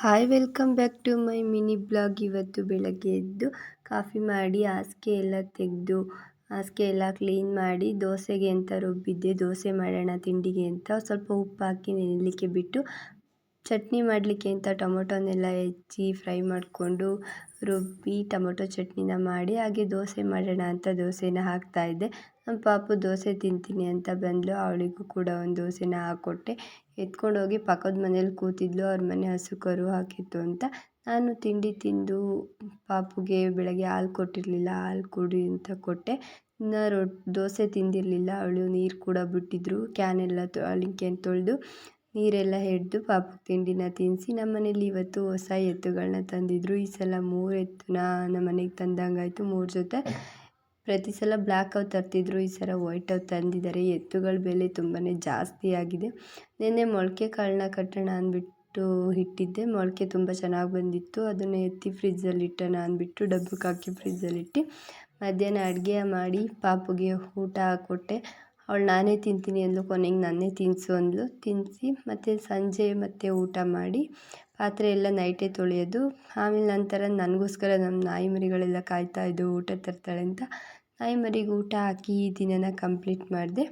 Hi welcome back to my mini blog. ಇವತ್ತು ಬೆಳಗ್ಗೆ ಎದ್ದು ಕಾಫಿ ಮಾಡಿ ಹಾಸಿಗೆ ಎಲ್ಲ ತೆಗೆದು ಹಾಸಿಗೆ ಎಲ್ಲ ಕ್ಲೀನ್ ಮಾಡಿ ದೋಸೆಗೆ ಅಂತ ರುಬ್ಬಿದ್ದೆ. ದೋಸೆ ಮಾಡೋಣ ತಿಂಡಿಗೆ ಅಂತ ಸ್ವಲ್ಪ ಉಪ್ಪು ಹಾಕಿ ನೆನೆಲಿಕ್ಕೆ ಬಿಟ್ಟು ಚಟ್ನಿ ಮಾಡಲಿಕ್ಕೆ ಅಂತ ಟೊಮೊಟೊನೆಲ್ಲ ಹೆಚ್ಚಿ ಫ್ರೈ ಮಾಡಿಕೊಂಡು ರುಬ್ಬಿ ಟೊಮೊಟೊ ಚಟ್ನಿನ ಮಾಡಿ ಹಾಗೆ ದೋಸೆ ಮಾಡೋಣ ಅಂತ ದೋಸೆನ ಹಾಕ್ತಾಯಿದ್ದೆ. ನಮ್ಮ ಪಾಪು ದೋಸೆ ತಿಂತೀನಿ ಅಂತ ಬಂದಳು, ಅವಳಿಗೂ ಕೂಡ ಒಂದು ದೋಸೆನ ಹಾಕ್ಕೊಟ್ಟೆ. ಎತ್ಕೊಂಡೋಗಿ ಪಕ್ಕದ ಮನೇಲಿ ಕೂತಿದ್ಲು, ಅವ್ರ ಮನೆ ಹಸು ಕರು ಹಾಕಿತ್ತು ಅಂತ. ನಾನು ತಿಂಡಿ ತಿಂದು ಪಾಪುಗೆ ಬೆಳಗ್ಗೆ ಹಾಲು ಕೊಟ್ಟಿರಲಿಲ್ಲ, ಹಾಲು ಕುಡಿ ಅಂತ ಕೊಟ್ಟೆ. ಇನ್ನು ದೋಸೆ ತಿಂದಿರಲಿಲ್ಲ ಅವಳು, ನೀರು ಕೂಡ ಬಿಟ್ಟಿದ್ರು. ಕ್ಯಾನೆಲ್ಲ ತೊಳೆದು ನೀರೆಲ್ಲ ಹಿಡಿದು ಪಾಪುಗೆ ತಿಂಡಿನ ತಿನ್ನಿಸಿ ನಮ್ಮ ಮನೇಲಿ ಇವತ್ತು ಹೊಸ ಎತ್ತುಗಳನ್ನ ತಂದಿದ್ರು. ಈ ಸಲ 3 ಎತ್ತುನ ನಮ್ಮ ಮನೆಗೆ ತಂದಂಗಾಯಿತು, 3 ಜೊತೆ. ಪ್ರತಿ ಸಲ ಬ್ಲ್ಯಾಕ್ ಅವು ತರ್ತಿದ್ರು, ಈ ಸಲ ವೈಟ್ ಅವು ತಂದಿದ್ದಾರೆ. ಎತ್ತುಗಳ ಬೆಲೆ ತುಂಬಾ ಜಾಸ್ತಿ ಆಗಿದೆ. ನೆನ್ನೆ ಮೊಳಕೆ ಕಾಳನ್ನ ಕಟ್ಟೋಣ ಅಂದ್ಬಿಟ್ಟು ಇಟ್ಟಿದ್ದೆ, ಮೊಳಕೆ ತುಂಬ ಚೆನ್ನಾಗಿ ಬಂದಿತ್ತು. ಅದನ್ನು ಎತ್ತಿ ಫ್ರಿಜ್ಜಲ್ಲಿ ಇಟ್ಟೋಣ ಅಂದ್ಬಿಟ್ಟು ಡಬ್ಬಕ್ಕೆ ಹಾಕಿ ಫ್ರಿಜ್ಜಲ್ಲಿಟ್ಟು ಮಧ್ಯಾಹ್ನ ಅಡುಗೆ ಮಾಡಿ ಪಾಪುಗೆ ಊಟ ಹಾಕ್ಕೊಟ್ಟೆ. ಅವಳು ನಾನೇ ತಿಂತೀನಿ ಅಂದ್ಲು, ಕೊನೆಗೆ ನನ್ನೇ ತಿನ್ನಿಸು ಅಂದ್ಲು. ತಿನ್ನಿಸಿ ಮತ್ತು ಸಂಜೆ ಮತ್ತೆ ಊಟ ಮಾಡಿ ಪಾತ್ರೆ ಎಲ್ಲ ನೈಟೇ ತೊಳೆಯೋದು. ಆಮೇಲೆ ನಂತರ ನನಗೋಸ್ಕರ ನಮ್ಮ ನಾಯಿ ಮರಿಗಳೆಲ್ಲ ಕಾಯ್ತಾಯಿದ್ದು ಊಟ ತರ್ತಾಳೆ ಅಂತ. ನಾಯಿ ಮರಿಗೆ ಊಟ ಹಾಕಿ ಈ ದಿನನ ಕಂಪ್ಲೀಟ್ ಮಾಡಿದೆ.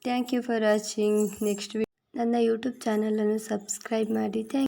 Thank you for watching. Next ನನ್ನ ಯೂಟ್ಯೂಬ್ ಚಾನಲನ್ನು ಸಬ್ಸ್ಕ್ರೈಬ್ ಮಾಡಿ.